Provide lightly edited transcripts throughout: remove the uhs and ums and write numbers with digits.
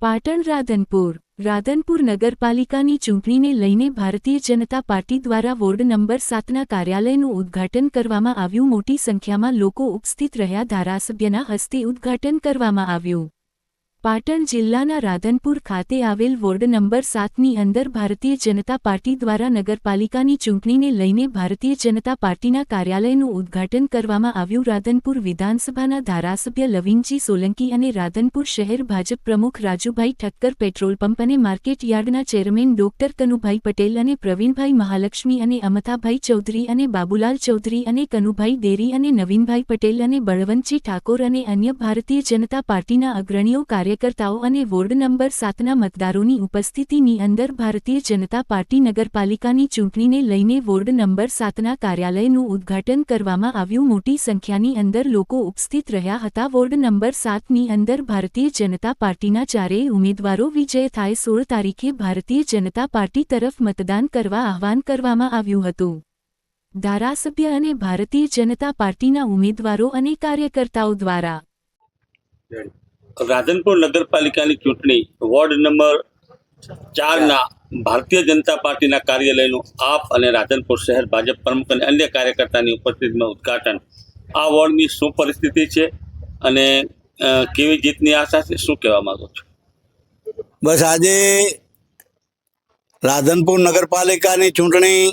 પાટણ રાધનપુર નગરપાલિકાની ચૂંટણીને લઈને ભારતીય જનતા પાર્ટી દ્વારા વોર્ડ નંબર 7ના કાર્યાલયનું ઉદ્ઘાટન કરવામાં આવ્યું। મોટી સંખ્યામાં લોકો ઉપસ્થિત રહ્યા। ધારાસભ્યના હસ્તે ઉદ્ઘાટન કરવામાં આવ્યું। પાટણ જિલ્લાના રાધનપુર ખાતે આવેલ વોર્ડ નંબર 7ની અંદર ભારતીય જનતા પાર્ટી દ્વારા નગરપાલિકાની ચૂંટણીને લઈને ભારતીય જનતા પાર્ટીના કાર્યાલયનું ઉદ્ઘાટન કરવામાં આવ્યું। રાધનપુર વિધાનસભાના ધારાસભ્ય લવિંગજી સોલંકી અને રાધનપુર શહેર ભાજપ પ્રમુખ રાજુભાઈ ઠક્કર, પેટ્રોલ પંપ અને માર્કેટ યાર્ડના ચેરમેન ડોક્ટર કનુભાઈ પટેલ અને પ્રવીણભાઈ મહાલક્ષ્મી અને અમથાભાઈ ચૌધરી અને બાબુલાલ ચૌધરી અને કનુભાઈ દેરી અને નવીનભાઈ પટેલ અને બળવંતજી ઠાકોર અને અન્ય ભારતીય જનતા પાર્ટીના અગ્રણીઓ, કાર્યકર્તાઓ અને વોર્ડ નંબર 7ના મતદારોની ઉપસ્થિતિની અંદર ભારતીય જનતા પાર્ટી નગરપાલિકાની ચૂંટણીને લઈને વોર્ડ નંબર 7ના કાર્યાલયનું ઉદ્ઘાટન કરવામાં આવ્યું। મોટી સંખ્યાની અંદર લોકો ઉપસ્થિત રહ્યા હતા। વોર્ડ નંબર 7ની અંદર ભારતીય જનતા પાર્ટીના ચારેય ઉમેદવારો વિજય થાય 16 તારીખે ભારતીય જનતા પાર્ટી તરફ મતદાન કરવા આહવાન કરવામાં આવ્યું હતું। ધારાસભ્ય અને ભારતીય જનતા પાર્ટીના ઉમેદવારો અને કાર્યકર્તાઓ દ્વારા રાધનપુર નગરપાલિકાની ચૂંટણી વોર્ડ નંબર 4ના ભારતીય જનતા પાર્ટીના કાર્યાલયનું આપ અને રાધનપુર શહેર ભાજપ પ્રમુખ અને અન્ય કાર્યકર્તાની ઉપસ્થિતિમાં ઉદ્ઘાટન। આ વોર્ડની શું પરિસ્થિતિ છે અને કેવી જીતની આશા છે, શું કહેવા માંગો છો? બસ આજે રાધનપુર નગરપાલિકાની ચૂંટણી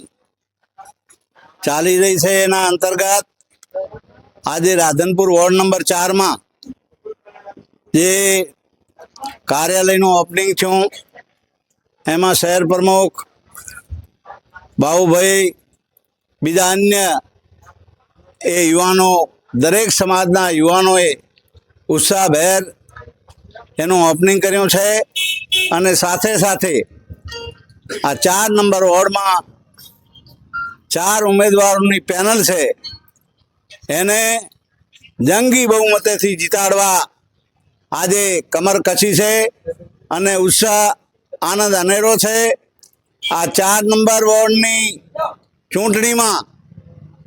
ચાલી રહી છે। એના અંતર્ગત આજે રાધનપુર વોર્ડ નંબર 4માં જે કાર્યાલયનું ઓપનિંગ થયું એમાં શહેર પ્રમુખ બાબુભાઈ, બીજા અન્ય યુવાનો, દરેક સમાજના યુવાનોએ ઉત્સાહભેર એનું ઓપનિંગ કર્યું છે। અને સાથે સાથે આ 4 નંબર વોર્ડમાં 4 ઉમેદવારોની પેનલ છે એને જંગી બહુમતીથી જીતાડવા આજે કમર કસી છે અને ઉત્સાહ આનંદ અનેરો છે। આ 4 નંબર વોર્ડની ચૂંટણીમાં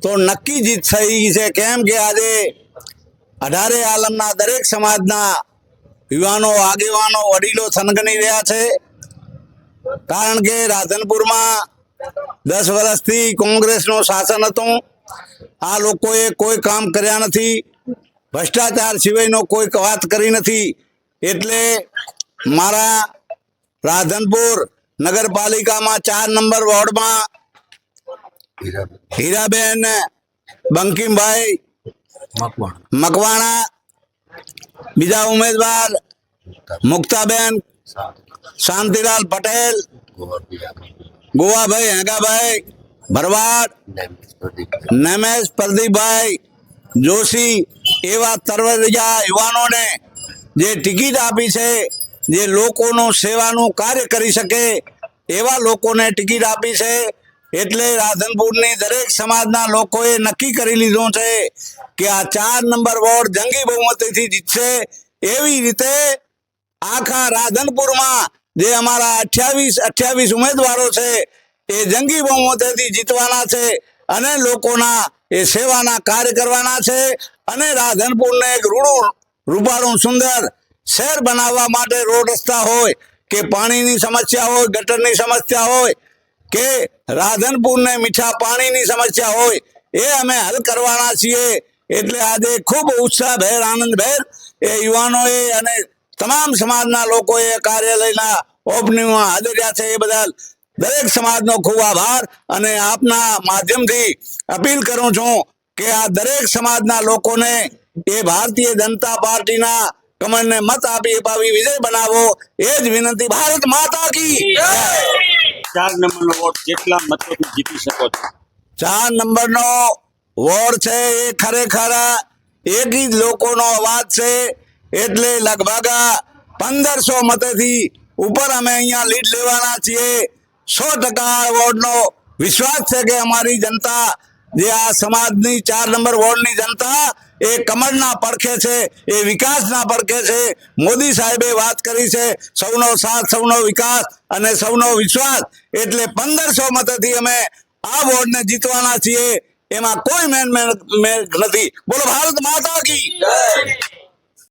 તો નક્કી જીત થઈ છે, કેમ કે આજે 18 આલમના દરેક સમાજના યુવાનો, આગેવાનો, વડીલો થનગની રહ્યા છે। કારણ કે રાધનપુરમાં 10 વર્ષથી કોંગ્રેસનું શાસન હતું। આ લોકોએ કોઈ કામ કર્યા નથી, ભ્રષ્ટાચાર સિવાયનો કોઈ વાત કરી નથી। એટલે મારા રાધનપુર નગરપાલિકામાં 4 નંબર વોર્ડમાં હીરાબેન બંકિમભાઈ મકવાણા, બીજા ઉમેદવાર મુક્તાબેન શાંતિલાલ પટેલ, ગોવાભાઈ હેગાભાઈ ભરવાડ, નમેશ પ્રદીપભાઈ જોશી એવા તરવરિયા યુવાનોને જે ટિકિટ આપી છે, જે લોકોનું સેવાનું કાર્ય કરી શકે એવા લોકોને ટિકિટ આપી છે। એટલે રાધનપુરની દરેક સમાજના લોકોએ નક્કી કરી લીધું છે કે આ 4 નંબર વોર્ડ જંગી બહુમતીથી જીતશે। એવી રીતે આખા રાધનપુરમાં જે અમારા 28 ઉમેદવારો છે એ જંગી બહુમતીથી જીતવાના છે અને લોકોના એ સેવાના કાર્ય કરવાના છે અને રાધનપુરને એક રૂપાળું સુંદર શહેર બનાવવા માટે રોડ રસ્તા હોય કે પાણીની સમસ્યા હોય, ગટરની સમસ્યા હોય કે રાધનપુરને મીઠા પાણીની સમસ્યા હોય, એ અમે હલ કરવાના છીએ। એટલે આજે ખૂબ ઉત્સાહભેર, આનંદભેર એ યુવાનોએ અને તમામ સમાજના લોકોએ કાર્યાલયના ઓપનિંગમાં હાજર રહ્યા છે। એ બદલ દરેક સમાજનો ખૂબ આભાર અને આપના માધ્યમથી અપીલ કરું છું કે આ દરેક સમાજના લોકોને એ ભારતીય જનતા પાર્ટીના કમળને મત અપાવી વિજય બનાવો, એ જ વિનંતી। ભારત માતા કી જય। 4 નંબરનો વોર્ડ કેટલા મતોથી જીતી શકો છો? 4 નંબરનો વોર્ડ છે એ ખરેખર એક જ લોકોનો અવાજ છે, એટલે લગભગ 1500 મતેથી ઉપર અમે અહીંયા લીડ લેવાના છીએ। 100% વોર્ડનો વિશ્વાસ છે કે અમારી જનતા, જે આ સમાજની 4 નંબર વોર્ડની જનતા એ કમળના પડખે છે, એ વિકાસના પડખે છે। મોદી સાહેબે વાત કરી છે સૌનો સાથ, સૌનો વિકાસ અને સૌનો વિશ્વાસ। એટલે 1500 મતેથી અમે આ વોર્ડને જીતવાના છીએ, એમાં કોઈ મેળ નથી। બોલો ભારત માતા કી જય।